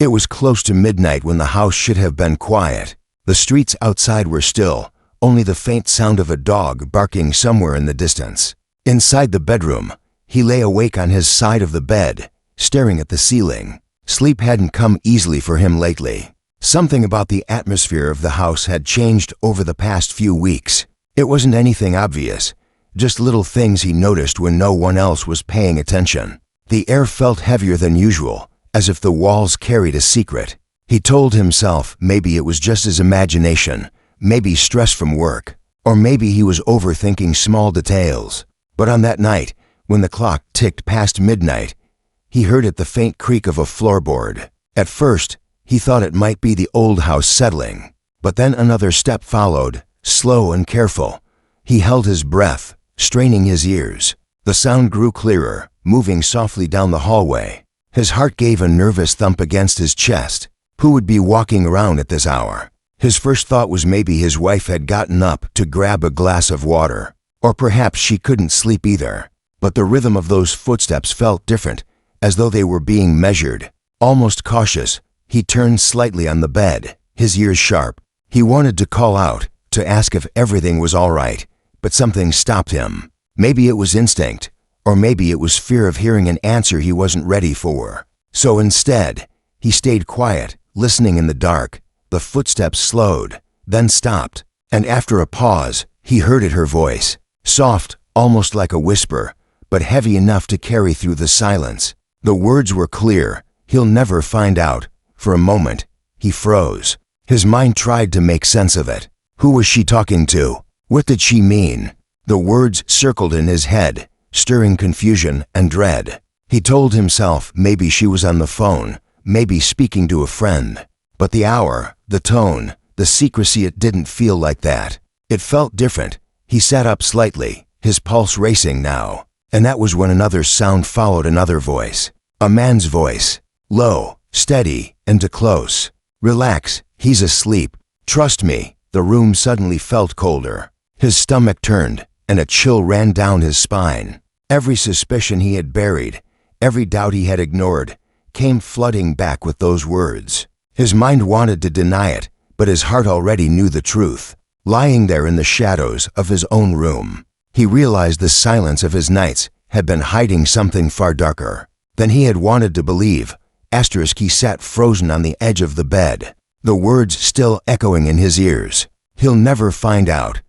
It was close to midnight when the house should have been quiet. The streets outside were still, only the faint sound of a dog barking somewhere in the distance. Inside the bedroom, he lay awake on his side of the bed, staring at the ceiling. Sleep hadn't come easily for him lately. Something about the atmosphere of the house had changed over the past few weeks. It wasn't anything obvious, just little things he noticed when no one else was paying attention. The air felt heavier than usual, as if the walls carried a secret. He told himself maybe it was just his imagination, maybe stress from work, or maybe he was overthinking small details. But on that night, when the clock ticked past midnight, he heard the faint creak of a floorboard. At first, he thought it might be the old house settling, but then another step followed, slow and careful. He held his breath, straining his ears. The sound grew clearer, moving softly down the hallway. His heart gave a nervous thump against his chest. Who would be walking around at this hour? His first thought was maybe his wife had gotten up to grab a glass of water, or perhaps she couldn't sleep either. But the rhythm of those footsteps felt different, as though they were being measured. Almost cautious, he turned slightly on the bed, his ears sharp. He wanted to call out, to ask if everything was all right, but something stopped him. Maybe it was instinct, or maybe it was fear of hearing an answer he wasn't ready for. So instead, he stayed quiet, listening in the dark. The footsteps slowed, then stopped, and after a pause, he heard her voice, soft, almost like a whisper, but heavy enough to carry through the silence. The words were clear, "He'll never find out." For a moment, he froze. His mind tried to make sense of it. Who was she talking to? What did she mean? The words circled in his head, stirring confusion and dread. He told himself maybe she was on the phone, maybe speaking to a friend. But the hour, the tone, the secrecy, it didn't feel like that. It felt different. He sat up slightly, his pulse racing now. And that was when another sound followed, another voice. A man's voice. Low, steady, and close. "Relax, he's asleep. Trust me." The room suddenly felt colder. His stomach turned, and a chill ran down his spine. Every suspicion he had buried, every doubt he had ignored, came flooding back with those words. His mind wanted to deny it, but his heart already knew the truth. Lying there in the shadows of his own room, he realized the silence of his nights had been hiding something far darker than he had wanted to believe. He sat frozen on the edge of the bed, the words still echoing in his ears. "He'll never find out."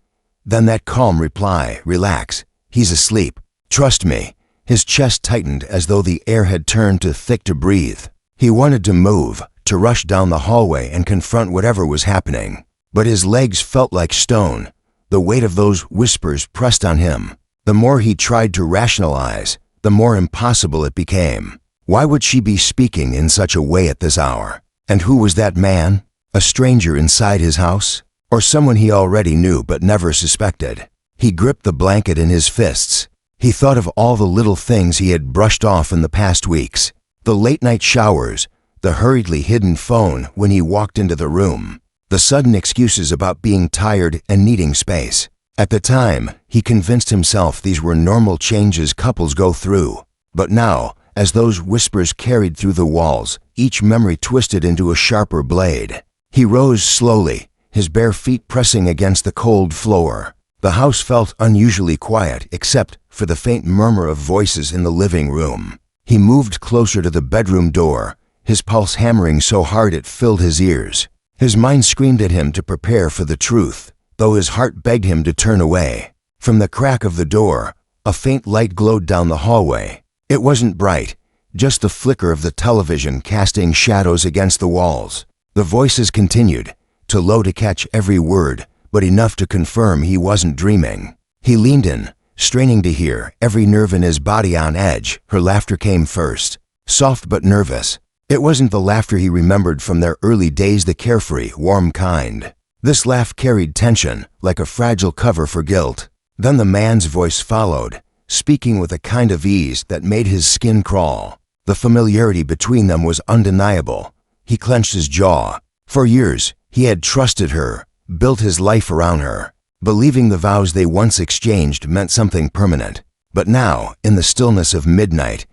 Then that calm reply, "Relax, he's asleep. Trust me." His chest tightened as though the air had turned too thick to breathe. He wanted to move, to rush down the hallway and confront whatever was happening. But his legs felt like stone. The weight of those whispers pressed on him. The more he tried to rationalize, the more impossible it became. Why would she be speaking in such a way at this hour? And who was that man? A stranger inside his house? Or someone he already knew but never suspected? He gripped the blanket in his fists. He thought of all the little things he had brushed off in the past weeks. The late-night showers, the hurriedly hidden phone when he walked into the room, the sudden excuses about being tired and needing space. At the time, he convinced himself these were normal changes couples go through. But now, as those whispers carried through the walls, each memory twisted into a sharper blade. He rose slowly, his bare feet pressing against the cold floor. The house felt unusually quiet except for the faint murmur of voices in the living room. He moved closer to the bedroom door, his pulse hammering so hard it filled his ears. His mind screamed at him to prepare for the truth, though his heart begged him to turn away. From the crack of the door, a faint light glowed down the hallway. It wasn't bright, just the flicker of the television casting shadows against the walls. The voices continued, too low to catch every word, but enough to confirm he wasn't dreaming. He leaned in, straining to hear, every nerve in his body on edge. Her laughter came first, soft but nervous. It wasn't the laughter he remembered from their early days, the carefree, warm kind. This laugh carried tension, like a fragile cover for guilt. Then the man's voice followed, speaking with a kind of ease that made his skin crawl. The familiarity between them was undeniable. He clenched his jaw. For years, he had trusted her, built his life around her, believing the vows they once exchanged meant something permanent. But now, in the stillness of midnight,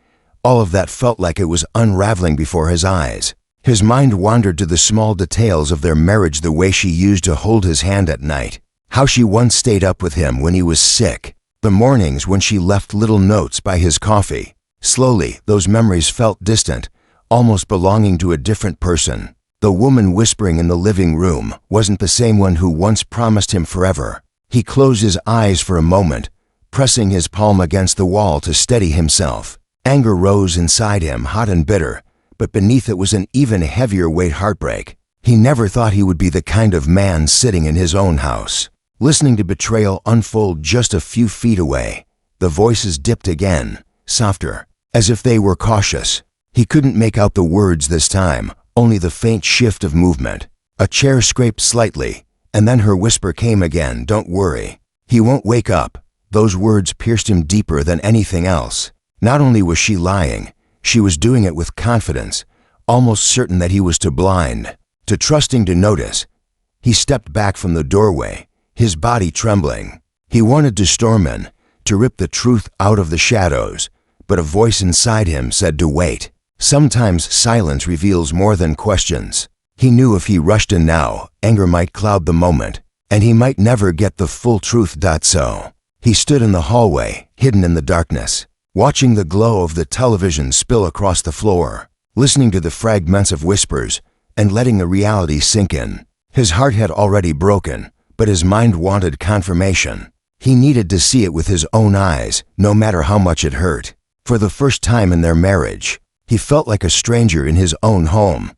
all of that felt like it was unraveling before his eyes. His mind wandered to the small details of their marriage, the way she used to hold his hand at night, how she once stayed up with him when he was sick, the mornings when she left little notes by his coffee. Slowly, those memories felt distant, almost belonging to a different person. The woman whispering in the living room wasn't the same one who once promised him forever. He closed his eyes for a moment, pressing his palm against the wall to steady himself. Anger rose inside him, hot and bitter, but beneath it was an even heavier weight, heartbreak. He never thought he would be the kind of man sitting in his own house, listening to betrayal unfold just a few feet away. The voices dipped again, softer, as if they were cautious. He couldn't make out the words this time, only the faint shift of movement. A chair scraped slightly, and then her whisper came again, "Don't worry. He won't wake up." Those words pierced him deeper than anything else. Not only was she lying, she was doing it with confidence, almost certain that he was too blind, too trusting to notice. He stepped back from the doorway, his body trembling. He wanted to storm in, to rip the truth out of the shadows, but a voice inside him said to wait. Sometimes silence reveals more than questions. He knew if he rushed in now, anger might cloud the moment, and he might never get the full truth. So he stood in the hallway, hidden in the darkness, watching the glow of the television spill across the floor, listening to the fragments of whispers, and letting the reality sink in. His heart had already broken, but his mind wanted confirmation. He needed to see it with his own eyes, no matter how much it hurt. For the first time in their marriage, he felt like a stranger in his own home.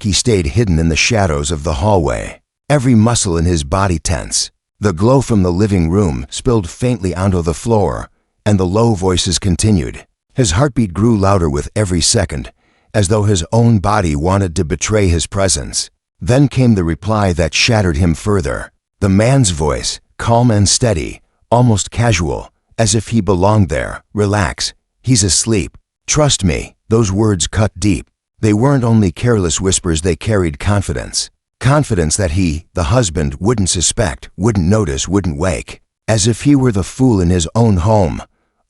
He stayed hidden in the shadows of the hallway, every muscle in his body tense. The glow from the living room spilled faintly onto the floor, and the low voices continued. His heartbeat grew louder with every second, as though his own body wanted to betray his presence. Then came the reply that shattered him further. The man's voice, calm and steady, almost casual, as if he belonged there. "Relax. He's asleep. Trust me." Those words cut deep. They weren't only careless whispers, they carried confidence. Confidence that he, the husband, wouldn't suspect, wouldn't notice, wouldn't wake. As if he were the fool in his own home.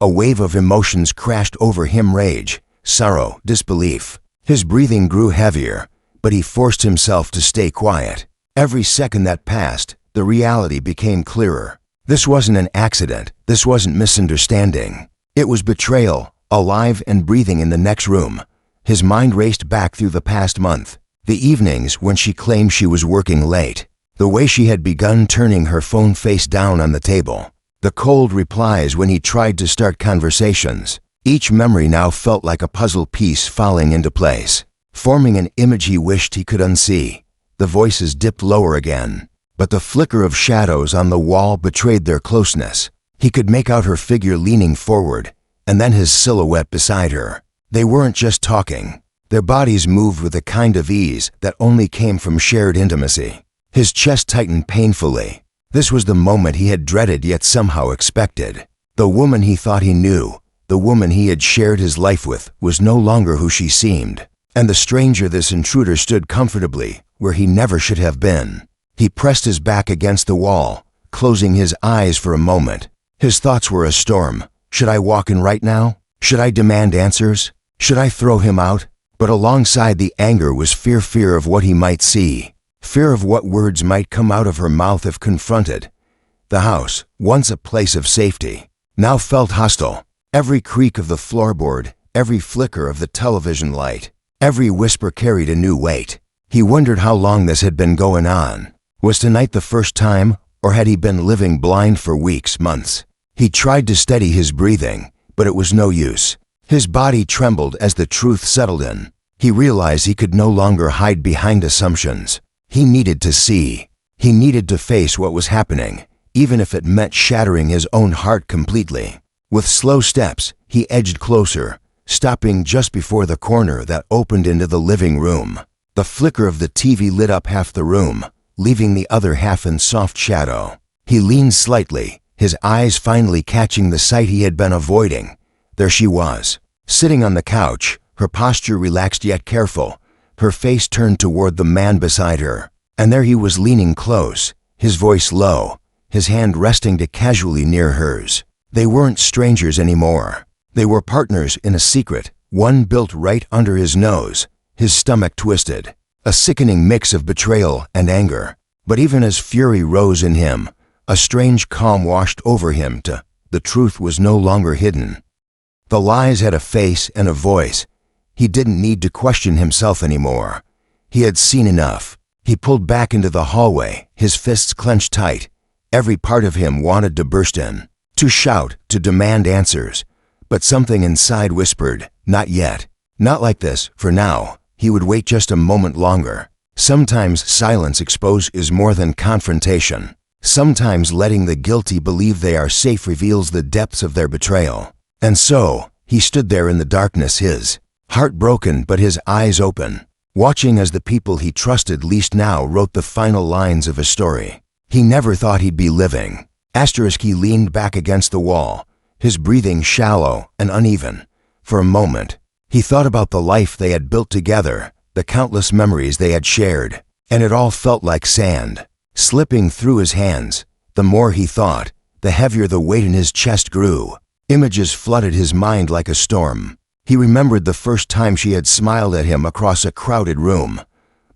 A wave of emotions crashed over him: rage, sorrow, disbelief. His breathing grew heavier, but he forced himself to stay quiet. Every second that passed, the reality became clearer. This wasn't an accident. This wasn't misunderstanding. It was betrayal, alive and breathing in the next room. His mind raced back through the past month, the evenings when she claimed she was working late, the way she had begun turning her phone face down on the table, the cold replies when he tried to start conversations. Each memory now felt like a puzzle piece falling into place, forming an image he wished he could unsee. The voices dipped lower again, but the flicker of shadows on the wall betrayed their closeness. He could make out her figure leaning forward, and then his silhouette beside her. They weren't just talking. Their bodies moved with a kind of ease that only came from shared intimacy. His chest tightened painfully. This was the moment he had dreaded yet somehow expected. The woman he thought he knew, the woman he had shared his life with, was no longer who she seemed. And the stranger, this intruder, stood comfortably where he never should have been. He pressed his back against the wall, closing his eyes for a moment. His thoughts were a storm. Should I walk in right now? Should I demand answers? Should I throw him out? But alongside the anger was fear of what he might see, fear of what words might come out of her mouth if confronted. The house, once a place of safety, now felt hostile. Every creak of the floorboard, every flicker of the television light, every whisper carried a new weight. He wondered how long this had been going on. Was tonight the first time, or had he been living blind for weeks, months? He tried to steady his breathing, but it was no use. His body trembled as the truth settled in. He realized he could no longer hide behind assumptions. He needed to see. He needed to face what was happening, even if it meant shattering his own heart completely. With slow steps, he edged closer, stopping just before the corner that opened into the living room. The flicker of the TV lit up half the room, leaving the other half in soft shadow. He leaned slightly, his eyes finally catching the sight he had been avoiding. There she was, sitting on the couch, her posture relaxed yet careful, her face turned toward the man beside her. And there he was, leaning close, his voice low, his hand resting casually near hers. They weren't strangers anymore. They were partners in a secret, one built right under his nose. his stomach twisted, a sickening mix of betrayal and anger. But even as fury rose in him, a strange calm washed over him. The truth was no longer hidden. The lies had a face and a voice. He didn't need to question himself anymore. He had seen enough. He pulled back into the hallway, his fists clenched tight. Every part of him wanted to burst in, to shout, to demand answers. But something inside whispered, not yet. Not like this, for now. He would wait just a moment longer. Sometimes silence exposed is more than confrontation. Sometimes letting the guilty believe they are safe reveals the depths of their betrayal. And so, he stood there in the darkness, his heart broken but his eyes open, watching as the people he trusted least now wrote the final lines of a story he never thought he'd be living. He leaned back against the wall, his breathing shallow and uneven. For a moment, he thought about the life they had built together, the countless memories they had shared, and it all felt like sand, slipping through his hands. The more he thought, the heavier the weight in his chest grew. Images flooded his mind like a storm. He remembered the first time she had smiled at him across a crowded room.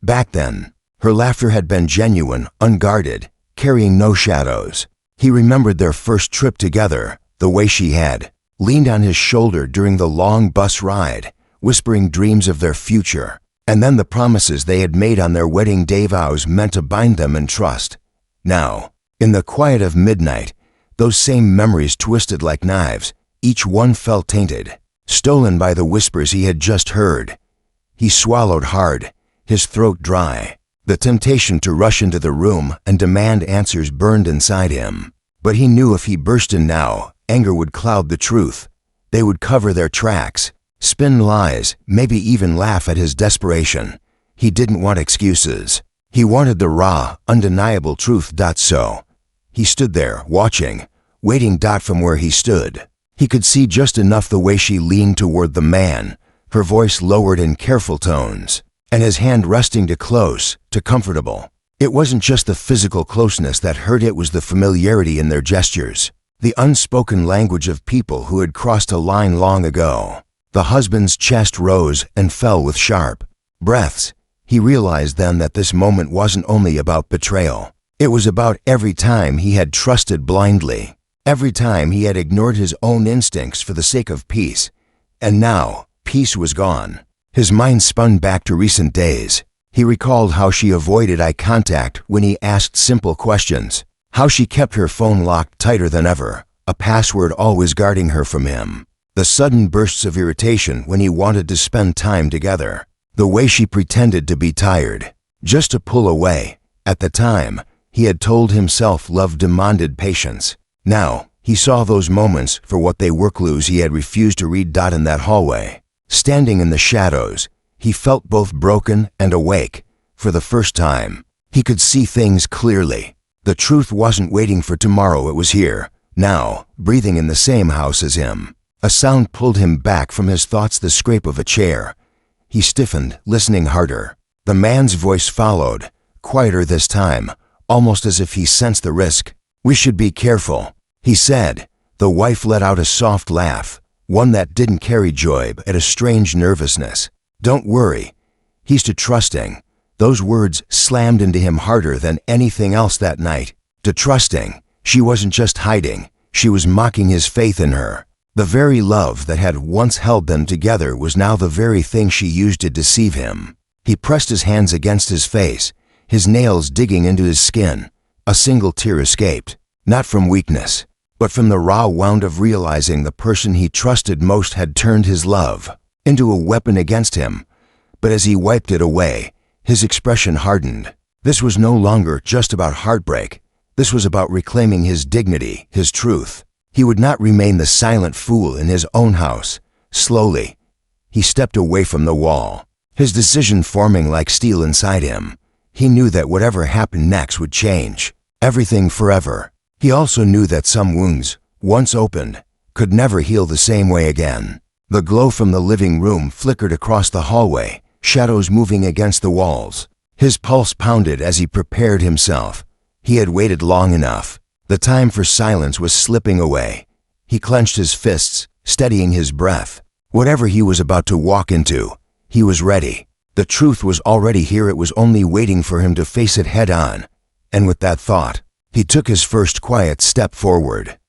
Back then, her laughter had been genuine, unguarded, carrying no shadows. He remembered their first trip together, the way she had leaned on his shoulder during the long bus ride, whispering dreams of their future, and then the promises they had made on their wedding day, vows meant to bind them in trust. Now, in the quiet of midnight, those same memories twisted like knives. Each one felt tainted, stolen by the whispers he had just heard. He swallowed hard, his throat dry. The temptation to rush into the room and demand answers burned inside him. But he knew if he burst in now, anger would cloud the truth. They would cover their tracks, spin lies, maybe even laugh at his desperation. He didn't want excuses. He wanted the raw, undeniable truth. So he stood there, watching, waiting. From where he stood, he could see just enough the way she leaned toward the man, her voice lowered in careful tones, and his hand resting too close, too comfortable. It wasn't just the physical closeness that hurt, it was the familiarity in their gestures, the unspoken language of people who had crossed a line long ago. The husband's chest rose and fell with sharp breaths. He realized then that this moment wasn't only about betrayal. It was about every time he had trusted blindly, every time he had ignored his own instincts for the sake of peace. And now, peace was gone. His mind spun back to recent days. He recalled how she avoided eye contact when he asked simple questions, how she kept her phone locked tighter than ever, a password always guarding her from him, the sudden bursts of irritation when he wanted to spend time together, the way she pretended to be tired, just to pull away. At the time, he had told himself love demanded patience. Now, he saw those moments for what they were, clues he had refused to read. In that hallway, standing in the shadows, he felt both broken and awake. For the first time, he could see things clearly. The truth wasn't waiting for tomorrow, it was here, now, breathing in the same house as him. A sound pulled him back from his thoughts, the scrape of a chair. He stiffened, listening harder. The man's voice followed, quieter this time, almost as if he sensed the risk. "We should be careful," he said. The wife let out a soft laugh, one that didn't carry joy but a strange nervousness. "Don't worry. He's too trusting." Those words slammed into him harder than anything else that night. Too trusting. She wasn't just hiding. She was mocking his faith in her. The very love that had once held them together was now the very thing she used to deceive him. He pressed his hands against his face, his nails digging into his skin. A single tear escaped, not from weakness, but from the raw wound of realizing the person he trusted most had turned his love into a weapon against him. But as he wiped it away, his expression hardened. This was no longer just about heartbreak. This was about reclaiming his dignity, his truth. He would not remain the silent fool in his own house. Slowly, he stepped away from the wall, his decision forming like steel inside him. He knew that whatever happened next would change everything forever. He also knew that some wounds, once opened, could never heal the same way again. The glow from the living room flickered across the hallway, shadows moving against the walls. His pulse pounded as he prepared himself. He had waited long enough. The time for silence was slipping away. He clenched his fists, steadying his breath. Whatever he was about to walk into, he was ready. The truth was already here, it was only waiting for him to face it head on. And with that thought, he took his first quiet step forward.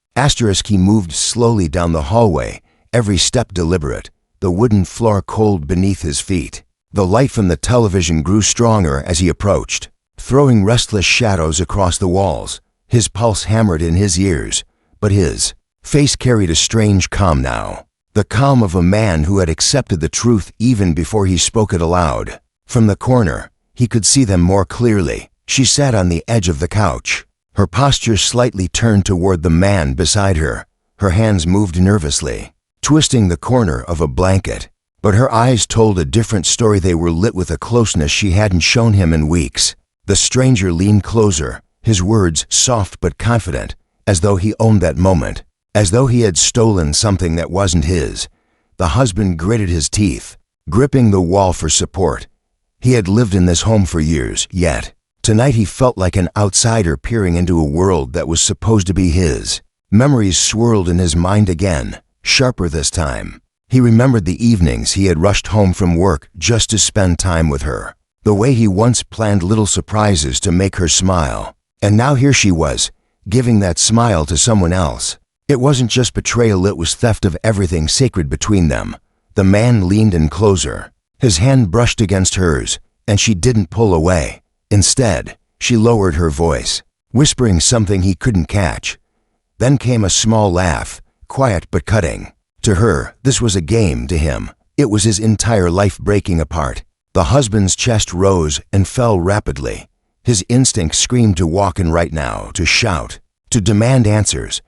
He moved slowly down the hallway, every step deliberate, the wooden floor cold beneath his feet. The light from the television grew stronger as he approached, throwing restless shadows across the walls. His pulse hammered in his ears, but his face carried a strange calm now. The calm of a man who had accepted the truth even before he spoke it aloud. From the corner, he could see them more clearly. She sat on the edge of the couch, her posture slightly turned toward the man beside her. Her hands moved nervously, twisting the corner of a blanket. But her eyes told a different story. They were lit with a closeness she hadn't shown him in weeks. The stranger leaned closer, his words soft but confident, as though he owned that moment, as though he had stolen something that wasn't his. The husband gritted his teeth, gripping the wall for support. He had lived in this home for years, yet tonight he felt like an outsider peering into a world that was supposed to be his. Memories swirled in his mind again, sharper this time. He remembered the evenings he had rushed home from work just to spend time with her, the way he once planned little surprises to make her smile. And now here she was, giving that smile to someone else. It wasn't just betrayal, it was theft of everything sacred between them. The man leaned in closer. His hand brushed against hers, and she didn't pull away. Instead, she lowered her voice, whispering something he couldn't catch. Then came a small laugh, quiet but cutting. To her, this was a game. To him, it was his entire life breaking apart. The husband's chest rose and fell rapidly. His instinct screamed to walk in right now, to shout, to demand answers.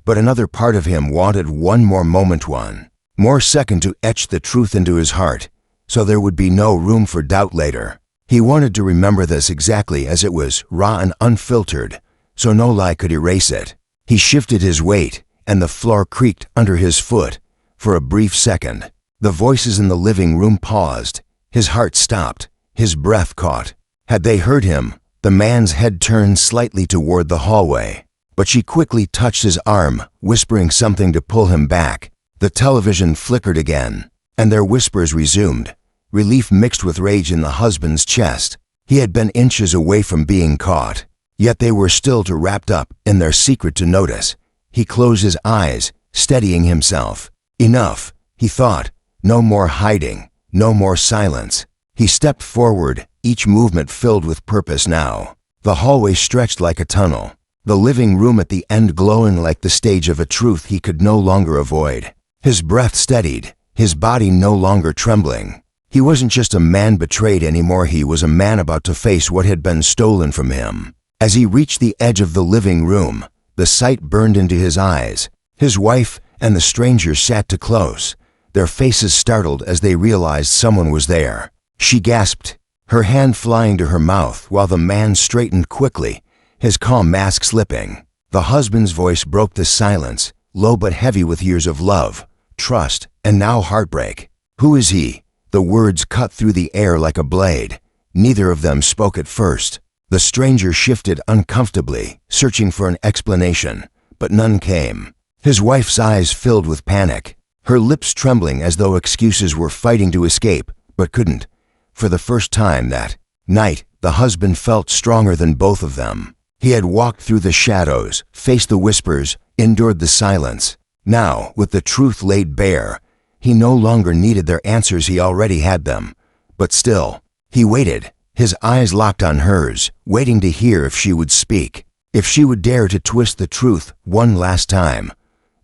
But another part of him wanted one more moment, one more second to etch the truth into his heart, so there would be no room for doubt later. He wanted to remember this exactly as it was, raw and unfiltered, so no lie could erase it. He shifted his weight, and the floor creaked under his foot. For a brief second, the voices in the living room paused. His heart stopped, his breath caught. Had they heard him? The man's head turned slightly toward the hallway, but she quickly touched his arm, whispering something to pull him back. The television flickered again, and their whispers resumed, relief mixed with rage in the husband's chest. He had been inches away from being caught, yet they were still too wrapped up in their secret to notice. He closed his eyes, steadying himself. Enough, he thought. No more hiding, no more silence. He stepped forward, each movement filled with purpose now. The hallway stretched like a tunnel, the living room at the end glowing like the stage of a truth he could no longer avoid. His breath steadied, his body no longer trembling. He wasn't just a man betrayed anymore, he was a man about to face what had been stolen from him. As he reached the edge of the living room, the sight burned into his eyes. His wife and the stranger sat too close, their faces startled as they realized someone was there. She gasped, her hand flying to her mouth while the man straightened quickly, his calm mask slipping. The husband's voice broke the silence, low but heavy with years of love, trust, and now heartbreak. Who is he? The words cut through the air like a blade. Neither of them spoke at first. The stranger shifted uncomfortably, searching for an explanation, but none came. His wife's eyes filled with panic, her lips trembling as though excuses were fighting to escape, but couldn't. For the first time that night, the husband felt stronger than both of them. He had walked through the shadows, faced the whispers, endured the silence. Now, with the truth laid bare, he no longer needed their answers, he already had them. But still, he waited, his eyes locked on hers, waiting to hear if she would speak, if she would dare to twist the truth one last time.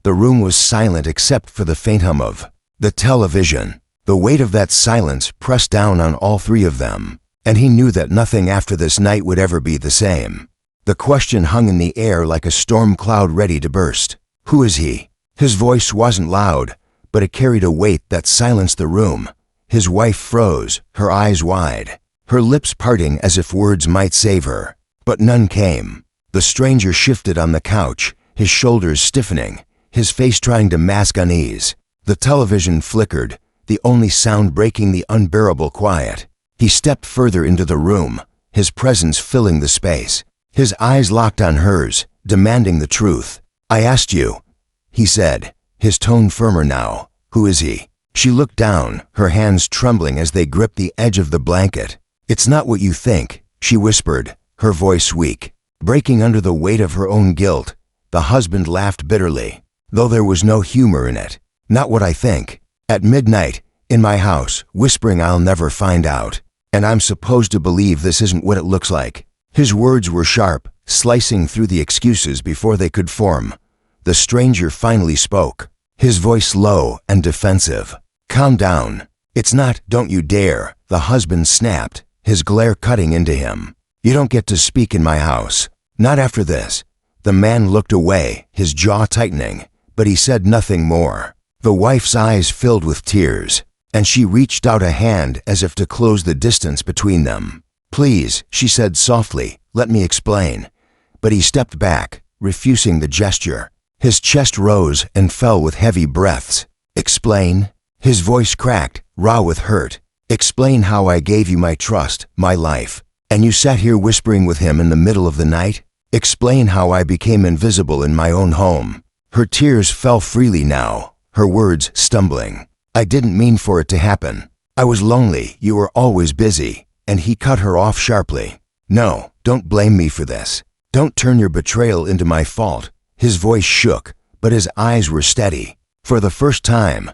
The room was silent except for the faint hum of the television. The weight of that silence pressed down on all three of them, and he knew that nothing after this night would ever be the same. The question hung in the air like a storm cloud ready to burst. Who is he? His voice wasn't loud, but it carried a weight that silenced the room. His wife froze, her eyes wide, her lips parting as if words might save her. But none came. The stranger shifted on the couch, his shoulders stiffening, his face trying to mask unease. The television flickered, the only sound breaking the unbearable quiet. He stepped further into the room, his presence filling the space. His eyes locked on hers, demanding the truth. "I asked you," he said, his tone firmer now. "Who is he?" She looked down, her hands trembling as they gripped the edge of the blanket. "It's not what you think," she whispered, her voice weak. Breaking under the weight of her own guilt, the husband laughed bitterly, though there was no humor in it. "Not what I think. At midnight, in my house, whispering I'll never find out. And I'm supposed to believe this isn't what it looks like." His words were sharp, slicing through the excuses before they could form. The stranger finally spoke, his voice low and defensive. "Calm down. It's not, don't you dare," the husband snapped, his glare cutting into him. "You don't get to speak in my house. Not after this." The man looked away, his jaw tightening, but he said nothing more. The wife's eyes filled with tears, and she reached out a hand as if to close the distance between them. "Please," she said softly, "let me explain." But he stepped back, refusing the gesture. His chest rose and fell with heavy breaths. "Explain?" His voice cracked, raw with hurt. "Explain how I gave you my trust, my life, and you sat here whispering with him in the middle of the night? Explain how I became invisible in my own home." Her tears fell freely now, her words stumbling. "I didn't mean for it to happen. I was lonely, you were always busy." And he cut her off sharply. "No, don't blame me for this. Don't turn your betrayal into my fault." His voice shook, but his eyes were steady. For the first time,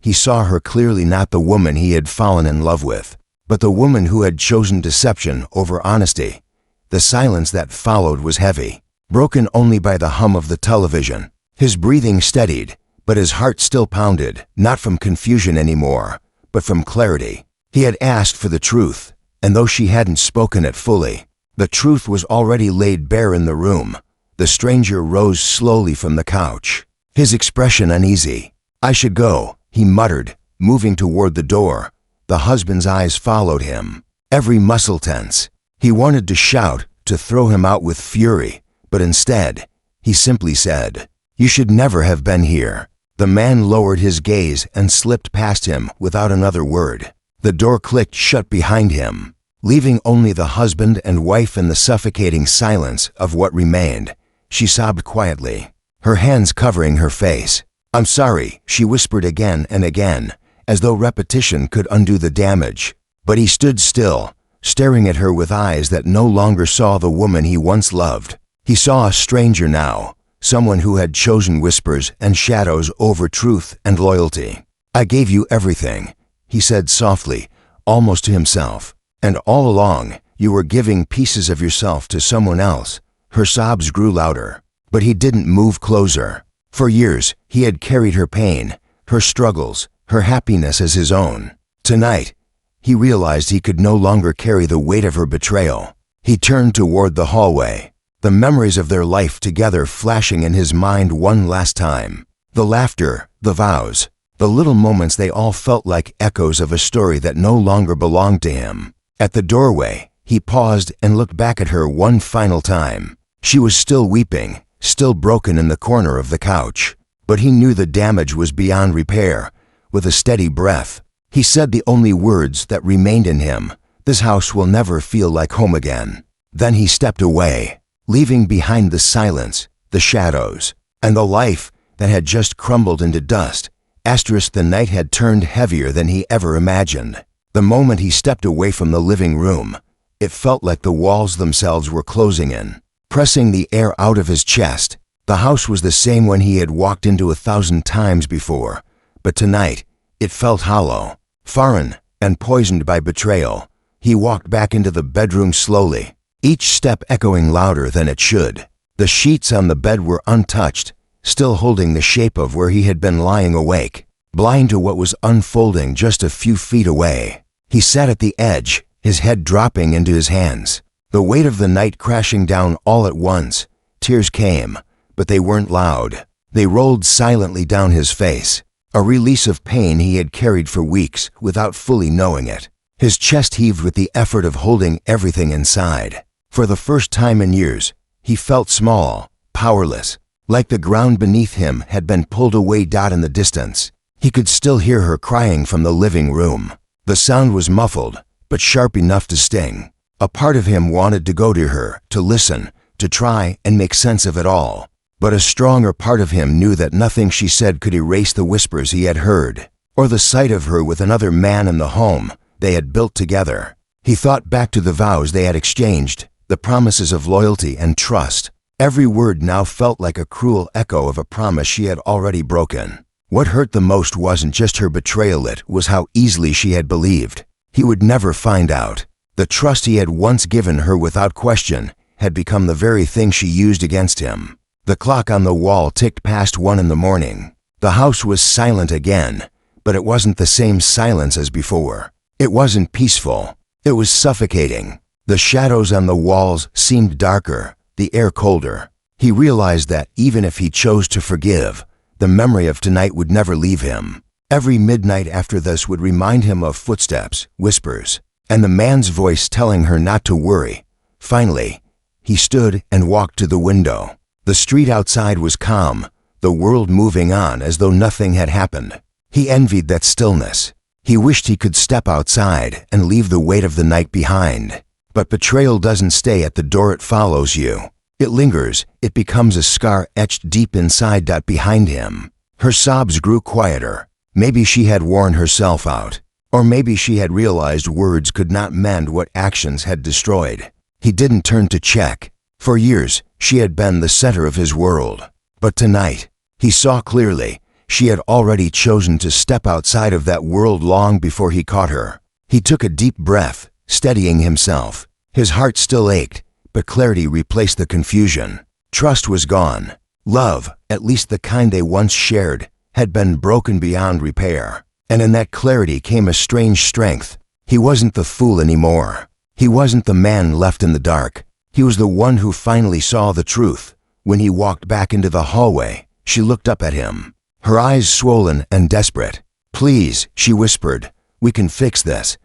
he saw her clearly, not the woman he had fallen in love with, but the woman who had chosen deception over honesty. The silence that followed was heavy, broken only by the hum of the television. His breathing steadied, but his heart still pounded, not from confusion anymore, but from clarity. He had asked for the truth, and though she hadn't spoken it fully, the truth was already laid bare in the room. The stranger rose slowly from the couch, his expression uneasy. "I should go," he muttered, moving toward the door. The husband's eyes followed him, every muscle tense. He wanted to shout, to throw him out with fury, but instead, he simply said, "You should never have been here." The man lowered his gaze and slipped past him without another word. The door clicked shut behind him, leaving only the husband and wife in the suffocating silence of what remained. She sobbed quietly, her hands covering her face. "I'm sorry," she whispered again and again, as though repetition could undo the damage. But he stood still, staring at her with eyes that no longer saw the woman he once loved. He saw a stranger now, someone who had chosen whispers and shadows over truth and loyalty. "I gave you everything," he said softly, almost to himself. "And all along, you were giving pieces of yourself to someone else." Her sobs grew louder, but he didn't move closer. For years, he had carried her pain, her struggles, her happiness as his own. Tonight, he realized he could no longer carry the weight of her betrayal. He turned toward the hallway, the memories of their life together flashing in his mind one last time. The laughter, the vows, the little moments, they all felt like echoes of a story that no longer belonged to him. At the doorway, he paused and looked back at her one final time. She was still weeping, still broken in the corner of the couch. But he knew the damage was beyond repair. With a steady breath, he said the only words that remained in him, "This house will never feel like home again." Then he stepped away, leaving behind the silence, the shadows, and the life that had just crumbled into dust. The night had turned heavier than he ever imagined. The moment he stepped away from the living room, it felt like the walls themselves were closing in, pressing the air out of his chest. The house was the same one he had walked into 1,000 times before, but tonight it felt hollow, foreign, and poisoned by betrayal. He walked back into the bedroom slowly, each step echoing louder than it should. The sheets on the bed were untouched, still holding the shape of where he had been lying awake, blind to what was unfolding just a few feet away. He sat at the edge, his head dropping into his hands, the weight of the night crashing down all at once. Tears came, but they weren't loud. They rolled silently down his face, a release of pain he had carried for weeks without fully knowing it. His chest heaved with the effort of holding everything inside. For the first time in years, he felt small, powerless, like the ground beneath him had been pulled away. In the distance, he could still hear her crying from the living room. The sound was muffled, but sharp enough to sting. A part of him wanted to go to her, to listen, to try and make sense of it all. But a stronger part of him knew that nothing she said could erase the whispers he had heard. or the sight of her with another man in the home they had built together. He thought back to the vows they had exchanged, the promises of loyalty and trust. Every word now felt like a cruel echo of a promise she had already broken. What hurt the most wasn't just her betrayal, it was how easily she had believed. He would never find out. The trust he had once given her without question had become the very thing she used against him. The clock on the wall ticked past 1 in the morning. The house was silent again, but it wasn't the same silence as before. It wasn't peaceful. It was suffocating. The shadows on the walls seemed darker, the air colder. He realized that even if he chose to forgive, the memory of tonight would never leave him. Every midnight after this would remind him of footsteps, whispers, and the man's voice telling her not to worry. Finally, he stood and walked to the window. The street outside was calm, the world moving on as though nothing had happened. He envied that stillness. He wished he could step outside and leave the weight of the night behind. But betrayal doesn't stay at the door, it follows you. It lingers, it becomes a scar etched deep inside. Behind him. Her sobs grew quieter. Maybe she had worn herself out. Or maybe she had realized words could not mend what actions had destroyed. He didn't turn to check. For years, she had been the center of his world. But tonight, he saw clearly, she had already chosen to step outside of that world long before he caught her. He took a deep breath, steadying himself. His heart still ached, but clarity replaced the confusion. Trust was gone. Love, at least the kind they once shared, had been broken beyond repair. And in that clarity came a strange strength. He wasn't the fool anymore. He wasn't the man left in the dark. He was the one who finally saw the truth. When he walked back into the hallway, she looked up at him, her eyes swollen and desperate. "Please," she whispered, "we can fix this."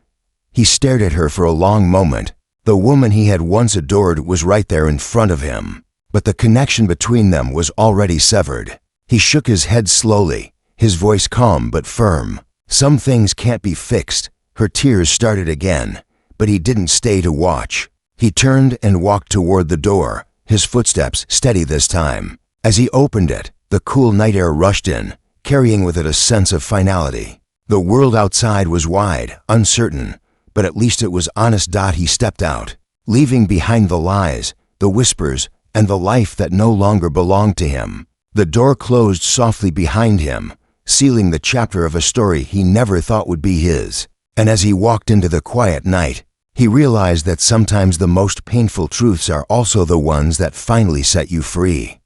He stared at her for a long moment. The woman he had once adored was right there in front of him. But the connection between them was already severed. He shook his head slowly, his voice calm but firm. "Some things can't be fixed." Her tears started again, but he didn't stay to watch. He turned and walked toward the door, his footsteps steady this time. As he opened it, the cool night air rushed in, carrying with it a sense of finality. The world outside was wide, uncertain, but at least it was honest. He stepped out, leaving behind the lies, the whispers, and the life that no longer belonged to him. The door closed softly behind him, sealing the chapter of a story he never thought would be his. And as he walked into the quiet night, he realized that sometimes the most painful truths are also the ones that finally set you free.